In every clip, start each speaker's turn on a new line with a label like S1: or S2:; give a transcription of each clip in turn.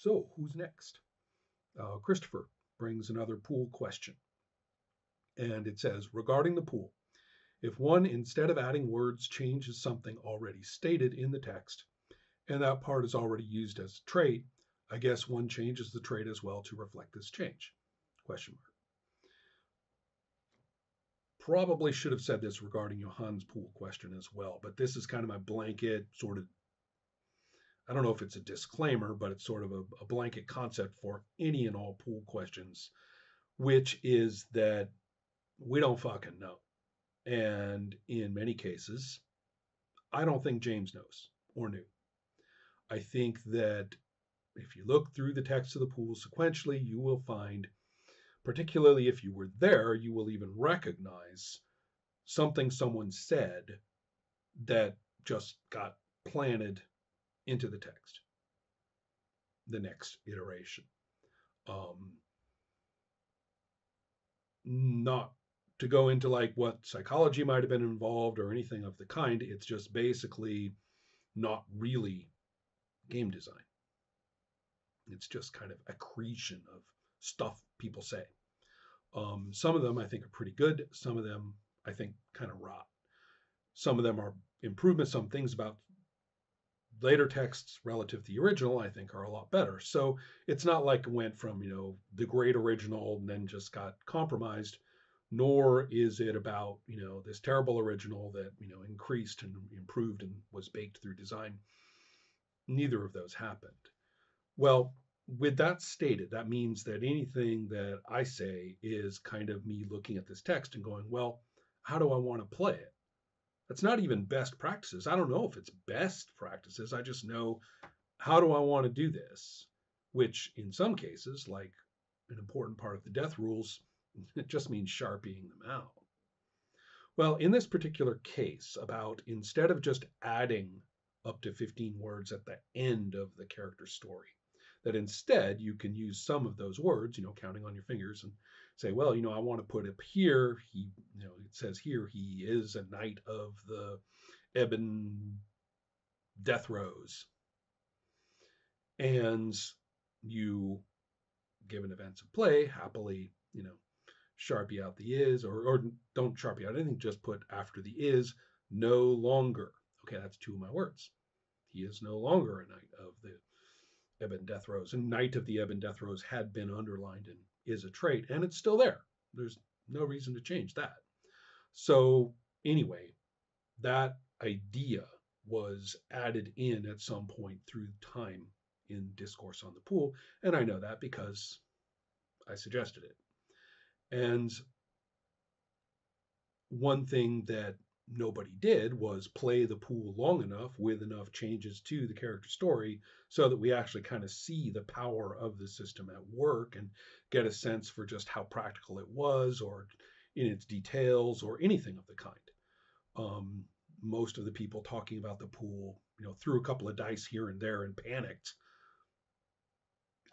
S1: So, who's next? Christopher brings another pool question. And it says, regarding the pool, if one, instead of adding words, changes something already stated in the text, and that part is already used as a trait, I guess one changes the trait as well to reflect this change? Question mark. Probably should have said this regarding Johan's pool question as well, but this is kind of my blanket sort of, I don't know if it's a disclaimer, but it's sort of a blanket concept for any and all pool questions, which is that we don't fucking know. And in many cases, I don't think James knows or knew. I think that if you look through the text of the pool sequentially, you will find, particularly if you were there, you will even recognize something someone said that just got planted into the text, the next iteration. Not to go into like what psychology might have been involved or anything of the kind. It's just basically not really game design. It's just kind of accretion of stuff people say. Some of them I think are pretty good. Some of them I think kind of rot. Some of them are improvements. Some things about later texts relative to the original I think are a lot better. So it's not like it went from, the great original and then just got compromised, nor is it about, this terrible original that, increased and improved and was baked through design. Neither of those happened. Well, with that stated, that means that anything that I say is kind of me looking at this text and going, well, how do I want to play it? That's not even best practices. I don't know if it's best practices. I just know, how do I want to do this? Which in some cases, like an important part of the death rules, it just means sharpieing them out. Well, in this particular case, about instead of just adding up to 15 words at the end of the character story, that instead you can use some of those words, counting on your fingers, and say, well, I want to put up here, it says here, he is a knight of the Ebon Death Rose. And you, given events of play, happily, sharpie out the is, or don't sharpie out anything, just put after the is, no longer. Okay, that's two of my words. He is no longer a knight of the Ebon Death Rose. And Knight of the Ebon Death Rose had been underlined and is a trait, and it's still there. There's no reason to change that. So anyway, that idea was added in at some point through time in Discourse on the Pool, and I know that because I suggested it. And one thing that nobody did was play the pool long enough with enough changes to the character story so that we actually kind of see the power of the system at work and get a sense for just how practical it was, or in its details, or anything of the kind. Most of the people talking about the pool, threw a couple of dice here and there and panicked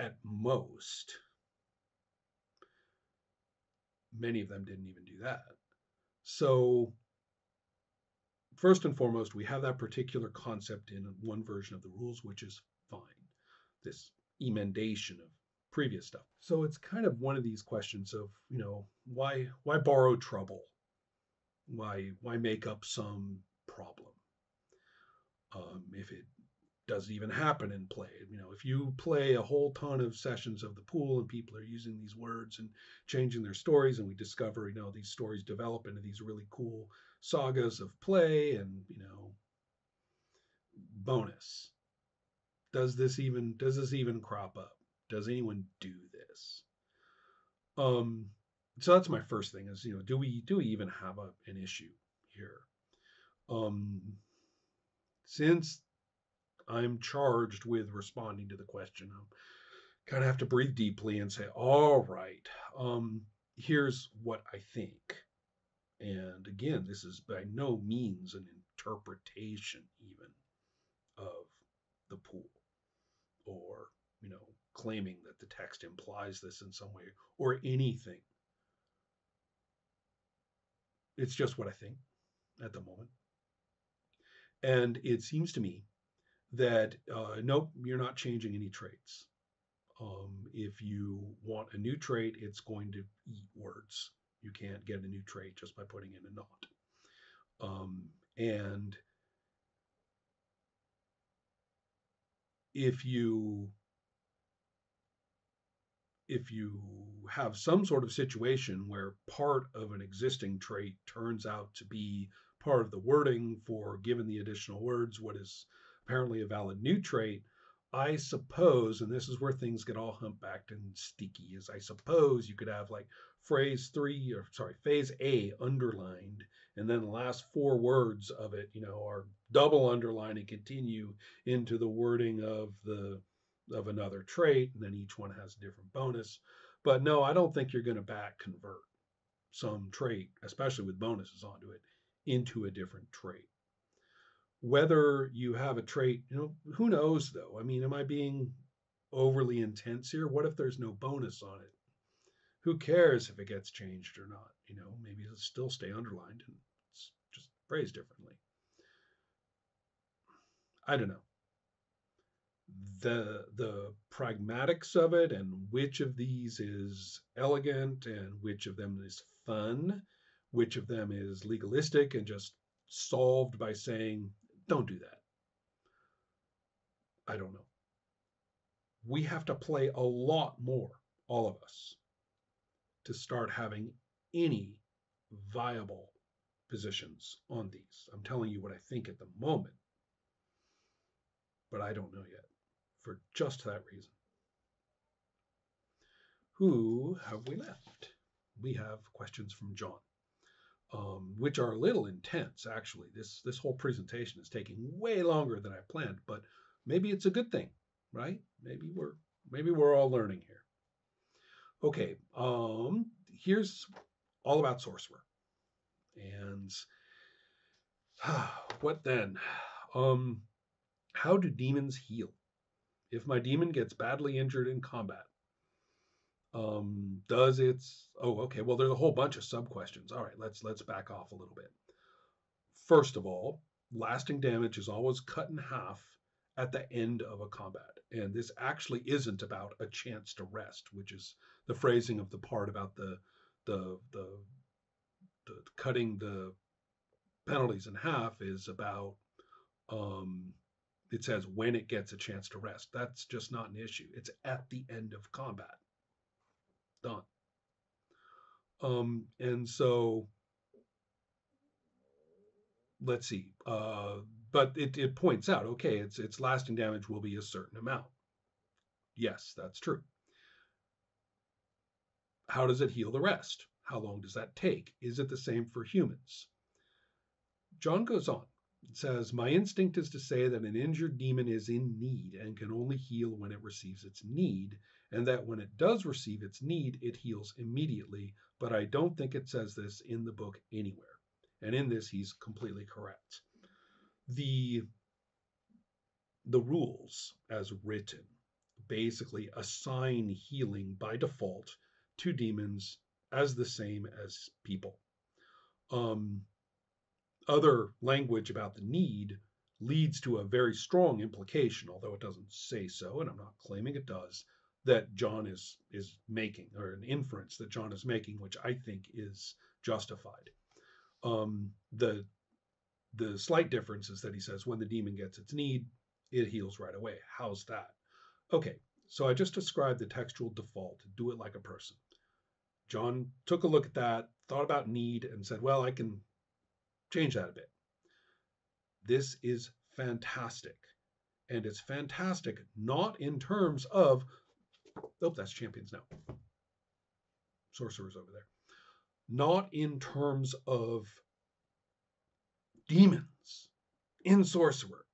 S1: at most. Many of them didn't even do that. So first and foremost, we have that particular concept in one version of the rules, which is fine. This emendation of previous stuff. So it's kind of one of these questions of, why borrow trouble? Why make up some problem? If it doesn't even happen in play. If you play a whole ton of sessions of the pool and people are using these words and changing their stories, and we discover, these stories develop into these really cool sagas of play, and, bonus. Does this even crop up? Does anyone do this? So that's my first thing is, do we even have an issue here? Since I'm charged with responding to the question, I kind of have to breathe deeply and say, all right, here's what I think. And again, this is by no means an interpretation even of the pool, or, claiming that the text implies this in some way or anything. It's just what I think at the moment. And it seems to me that, nope, you're not changing any traits. If you want a new trait, it's going to eat words. You can't get a new trait just by putting in a not. And if you if you have some sort of situation where part of an existing trait turns out to be part of the wording for, given the additional words, what is apparently a valid new trait, I suppose, and this is where things get all humpbacked and sticky, is I suppose you could have like phase A underlined, and then the last four words of it, are double underlined and continue into the wording of another trait, and then each one has a different bonus. But no, I don't think you're going to back convert some trait, especially with bonuses onto it, into a different trait. Whether you have a trait, who knows though? I mean, am I being overly intense here? What if there's no bonus on it? Who cares if it gets changed or not? Maybe it'll still stay underlined and it's just phrased differently. I don't know. The pragmatics of it and which of these is elegant and which of them is fun, which of them is legalistic and just solved by saying don't do that, I don't know. We have to play a lot more, all of us, to start having any viable positions on these. I'm telling you what I think at the moment, but I don't know yet for just that reason. Who have we left? We have questions from John, which are a little intense, actually. This whole presentation is taking way longer than I planned, but maybe it's a good thing, right? Maybe we're all learning here. Okay, here's all about sorcerer, and what then? How do demons heal? If my demon gets badly injured in combat, does its okay, well there's a whole bunch of sub questions. All right, let's back off a little bit. First of all, lasting damage is always cut in half at the end of a combat, and this actually isn't about a chance to rest, which is the phrasing of the part about the cutting the penalties in half is about it says when it gets a chance to rest. That's just not an issue. It's at the end of combat. Done. And so let's see. But it points out, okay, its lasting damage will be a certain amount. Yes, that's true. How does it heal the rest? How long does that take? Is it the same for humans? John goes on. It says, my instinct is to say that an injured demon is in need and can only heal when it receives its need, and that when it does receive its need, it heals immediately, but I don't think it says this in the book anywhere. And in this, he's completely correct. The rules as written basically assign healing by default to demons as the same as people. Other language about the need leads to a very strong implication, although it doesn't say so, and I'm not claiming it does, that John is making, or an inference that John is making, which I think is justified. The slight difference is that he says when the demon gets its need, it heals right away. How's that? Okay, so I just described the textual default. Do it like a person. John took a look at that, thought about need, and said, well, I can change that a bit. This is fantastic. And it's fantastic not in terms of, that's champions now. Sorcerers over there. Not in terms of demons in Sorcerer.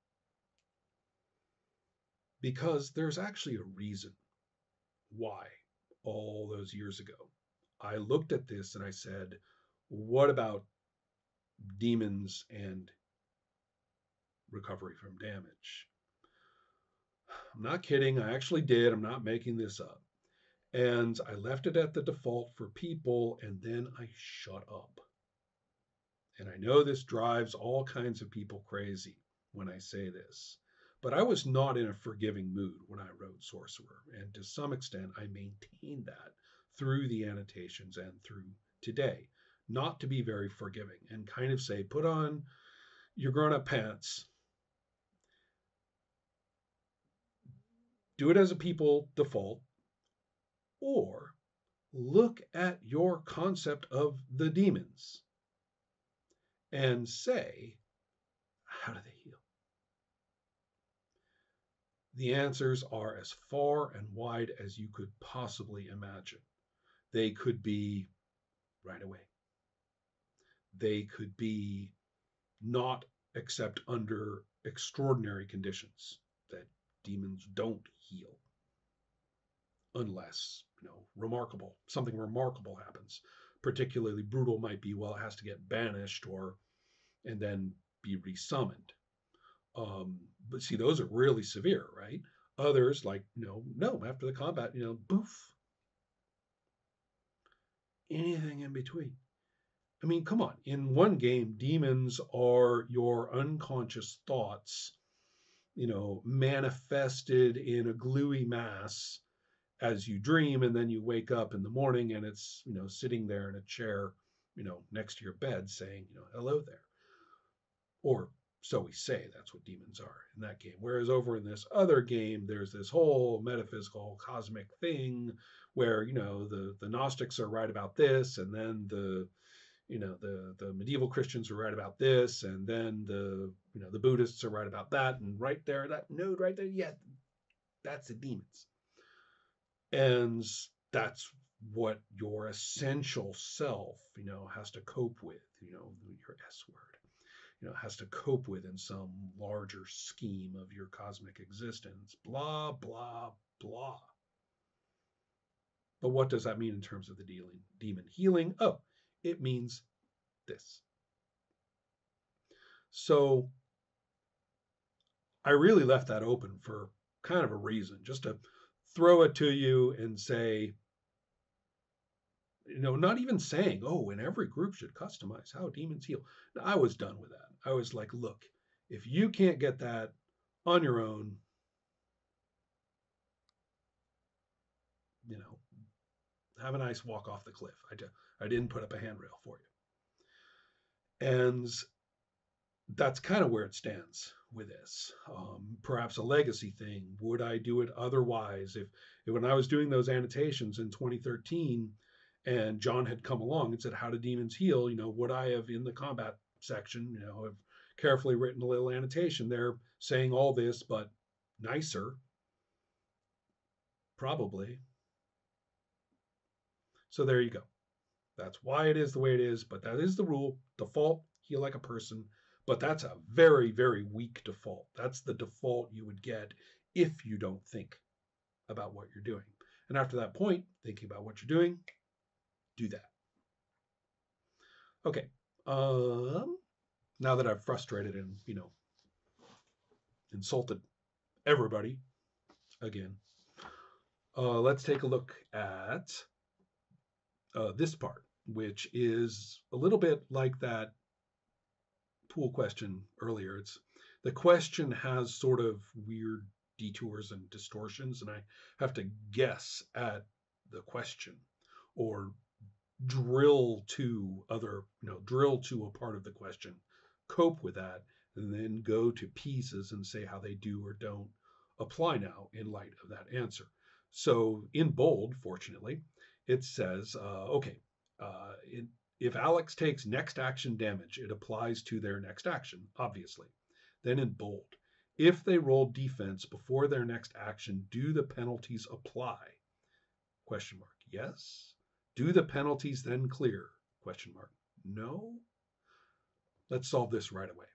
S1: Because there's actually a reason why all those years ago I looked at this and I said, what about demons and recovery from damage? I'm not kidding. I actually did. I'm not making this up. And I left it at the default for people, and then I shut up. And I know this drives all kinds of people crazy when I say this, But I was not in a forgiving mood when I wrote Sorcerer, and to some extent, I maintained that through the annotations and through today. Not to be very forgiving and kind of say, put on your grown up pants, do it as a people default, or look at your concept of the demons and say, how do they heal? The answers are as far and wide as you could possibly imagine. They could be right away. They could be not except under extraordinary conditions, that demons don't heal unless, something remarkable happens. Particularly brutal might be, well, it has to get banished or and then be resummoned. But see, those are really severe, right? Others, like, no, after the combat, boof. Anything in between. I mean, come on. In one game, demons are your unconscious thoughts, manifested in a gluey mass as you dream, and then you wake up in the morning and it's, sitting there in a chair, next to your bed saying, hello there. Or so we say that's what demons are in that game. Whereas over in this other game, there's this whole metaphysical cosmic thing where, the Gnostics are right about this, and then the medieval Christians are right about this, and then the Buddhists are right about that, and right there, that node right there, yeah, that's the demons. And that's what your essential self, has to cope with, your S word. Has to cope with in some larger scheme of your cosmic existence, blah, blah, blah. But what does that mean in terms of the demon healing? Oh, it means this. So I really left that open for kind of a reason, just to throw it to you and say, not even saying, oh, and every group should customize how demons heal. I was done with that. I was like, look, if you can't get that on your own, have a nice walk off the cliff. I didn't put up a handrail for you. And that's kind of where it stands with this. Perhaps a legacy thing. Would I do it otherwise? If when I was doing those annotations in 2013 and John had come along and said, how do demons heal? Would I have in the combat section, have carefully written a little annotation there saying all this, but nicer? Probably. So there you go. That's why it is the way it is, but that is the rule. Default, heal like a person. But that's a very, very weak default. That's the default you would get if you don't think about what you're doing. And after that point, thinking about what you're doing, do that. Okay. Now that I've frustrated and, insulted everybody again, let's take a look at this part, which is a little bit like that pool question earlier. The question has sort of weird detours and distortions, and I have to guess at the question or drill to a part of the question, cope with that, and then go to pieces and say how they do or don't apply now in light of that answer. So in bold, fortunately, it says, if Alex takes next action damage, it applies to their next action, obviously. Then in bold, if they roll defense before their next action, do the penalties apply? Question mark. Yes. Do the penalties then clear? Question mark. No. Let's solve this right away.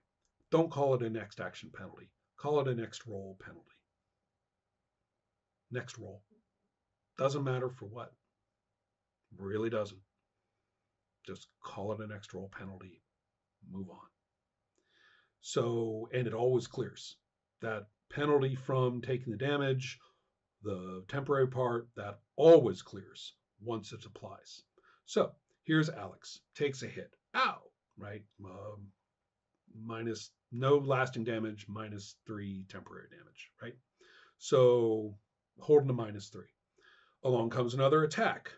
S1: Don't call it a next action penalty. Call it a next roll penalty. Next roll. Doesn't matter for what. Really doesn't. Just call it a next roll penalty. Move on. So, and it always clears. That penalty from taking the damage, the temporary part, that always clears once it applies. So here's Alex. Takes a hit. Ow! Right? minus no lasting damage, -3 temporary damage, right? So holding a -3. Along comes another attack.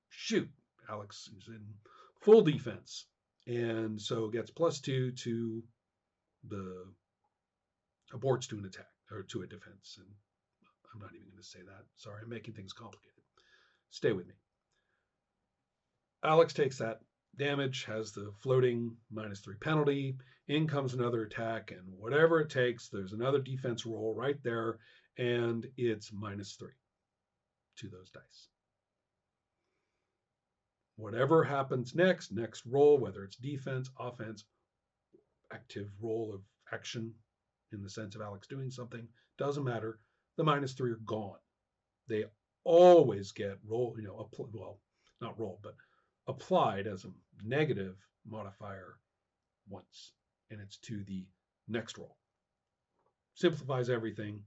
S1: Shoot, Alex is in full defense, and so gets +2 to the aborts to an attack or to a defense. And I'm not even going to say that. Sorry, I'm making things complicated. Stay with me. Alex takes that damage, has the floating -3 penalty. In comes another attack, and whatever it takes, there's another defense roll right there, and it's -3 to those dice. Whatever happens next roll, whether it's defense, offense, active roll of action in the sense of Alex doing something, doesn't matter. The -3 are gone. They always get roll, well, not roll, but applied as a negative modifier once, and it's to the next roll. Simplifies everything,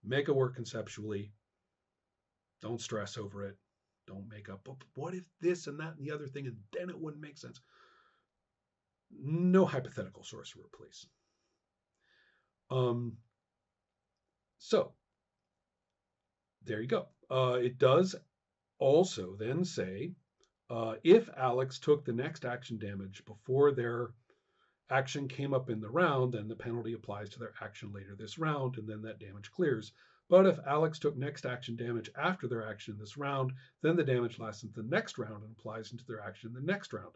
S1: make it work conceptually. Don't stress over it. Don't make up, but what if this and that and the other thing, and then it wouldn't make sense. No hypothetical sorcerer, please. So there you go. It does also then say, if Alex took the next action damage before their action came up in the round, then the penalty applies to their action later this round, and then that damage clears. But if Alex took next action damage after their action in this round, then the damage lasts into the next round and applies into their action in the next round.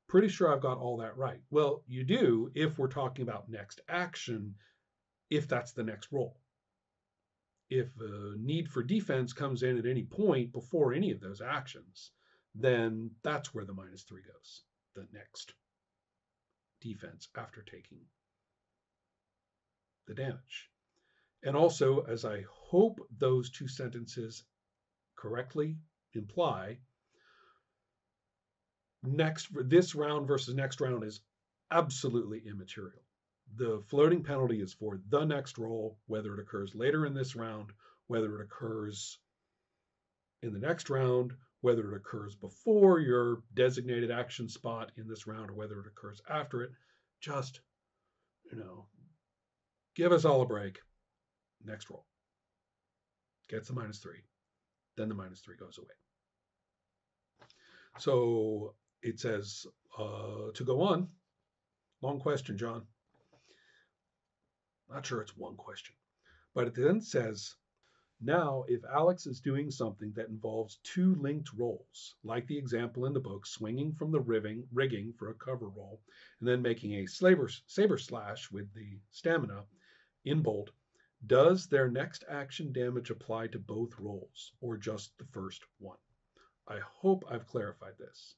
S1: Pretty sure I've got all that right. Well, you do if we're talking about next action, if that's the next roll. If a need for defense comes in at any point before any of those actions, then that's where the -3 goes, the next defense after taking the damage. And also, as I hope those two sentences correctly imply, this round versus next round is absolutely immaterial. The floating penalty is for the next roll, whether it occurs later in this round, whether it occurs in the next round, whether it occurs before your designated action spot in this round, or whether it occurs after it. Just, give us all a break. Next roll. Gets the -3. Then the -3 goes away. So it says, to go on, long question, John. Not sure it's one question. But it then says, now, if Alex is doing something that involves 2 linked rolls, like the example in the book, swinging from the rigging for a cover roll, and then making a saber slash with the stamina in bold, does their next action damage apply to both rolls, or just the first one? I hope I've clarified this.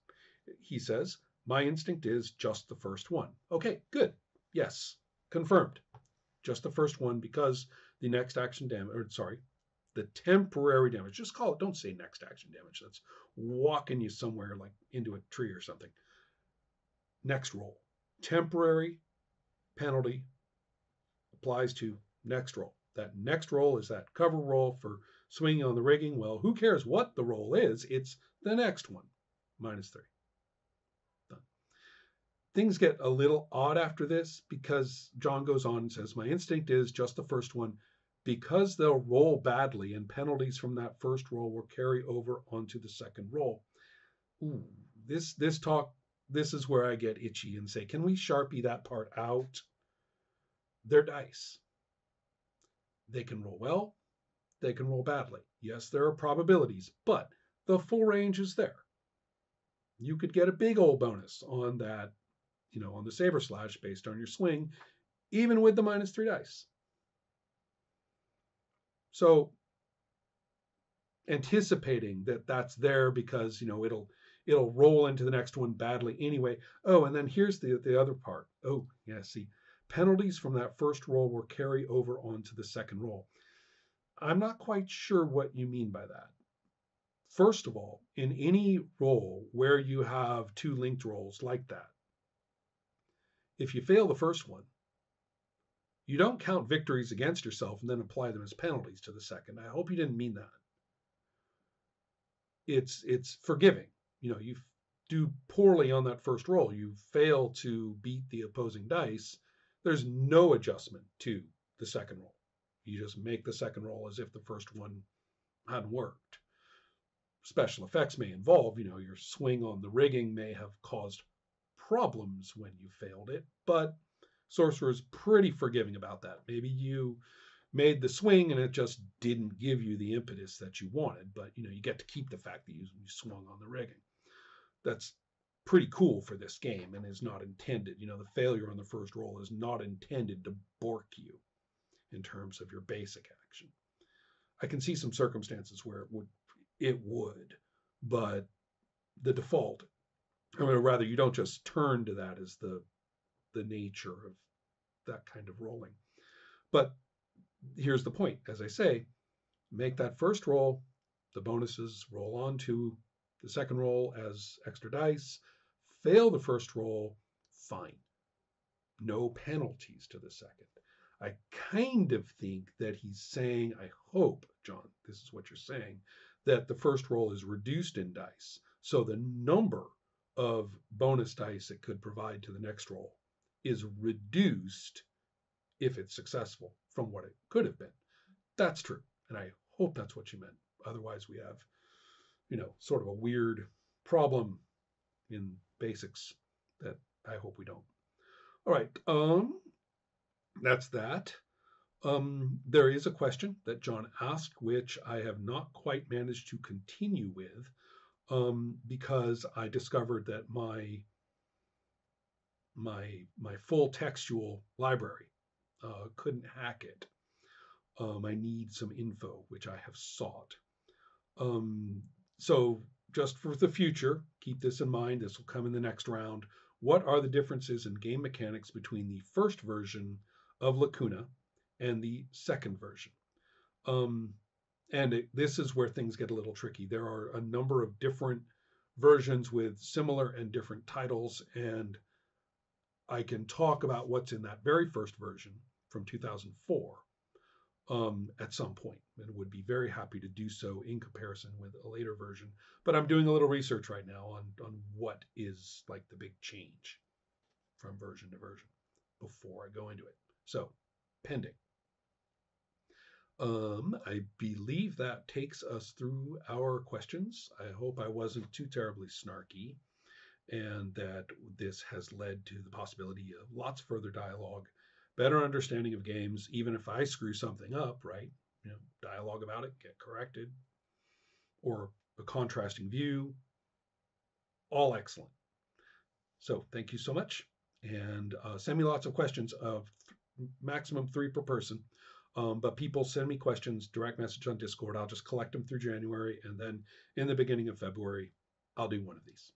S1: He says, my instinct is just the first one. Okay, good. Yes, confirmed. Just the first one, because the next action damage, the temporary damage, just call it, don't say next action damage. That's walking you somewhere like into a tree or something. Next roll. Temporary penalty applies to next roll. That next roll is that cover roll for swinging on the rigging. Well, who cares what the roll is? It's the next one. -3. Done. Things get a little odd after this because John goes on and says, my instinct is just the first one, because they'll roll badly and penalties from that first roll will carry over onto the second roll. Ooh, this is where I get itchy and say, can we Sharpie that part out? They're dice. They can roll well, they can roll badly. Yes, there are probabilities, but the full range is there. You could get a big old bonus on that, on the saber slash based on your swing, even with the -3 dice. So anticipating that that's there because, it'll roll into the next one badly anyway. Oh, and then here's the other part. Oh, yeah, see, penalties from that first roll will carry over onto the second roll. I'm not quite sure what you mean by that. First of all, in any roll where you have 2 linked rolls like that, if you fail the first one, you don't count victories against yourself and then apply them as penalties to the second. I hope you didn't mean that. It's forgiving. do poorly on that first roll, you fail to beat the opposing dice, there's no adjustment to the second roll. You just make the second roll as if the first one hadn't worked. Special effects may involve, your swing on the rigging may have caused problems when you failed it, but Sorcerer's pretty forgiving about that. Maybe you made the swing and it just didn't give you the impetus that you wanted, but you get to keep the fact that you swung on the rigging. That's pretty cool for this game and is not intended. The failure on the first roll is not intended to bork you in terms of your basic action. I can see some circumstances where it would, but the default, or rather, you don't just turn to that as the nature of that kind of rolling. But here's the point. As I say, make that first roll, the bonuses roll on to the second roll as extra dice. Fail the first roll, fine. No penalties to the second. I kind of think that he's saying, I hope, John, this is what you're saying, that the first roll is reduced in dice. So the number of bonus dice it could provide to the next roll is reduced if it's successful from what it could have been. That's true. And I hope that's what you meant. Otherwise, we have, sort of a weird problem in basics that I hope we don't. All right. That's that. There is a question that John asked, which I have not quite managed to continue with, because I discovered that my full textual library couldn't hack it. I need some info, which I have sought. So just for the future, keep this in mind. This will come in the next round. What are the differences in game mechanics between the first version of Lacuna and the second version? This is where things get a little tricky. There are a number of different versions with similar and different titles, and I can talk about what's in that very first version from 2004 at some point, and would be very happy to do so in comparison with a later version. But I'm doing a little research right now on what is like the big change from version to version before I go into it. So, pending. I believe that takes us through our questions. I hope I wasn't too terribly snarky, and that this has led to the possibility of lots further dialogue, better understanding of games, even if I screw something up, right? Dialogue about it, get corrected, or a contrasting view, all excellent. So thank you so much, and send me lots of questions, of maximum 3 per person. But people send me questions, direct message on Discord. I'll just collect them through January, and then in the beginning of February, I'll do one of these.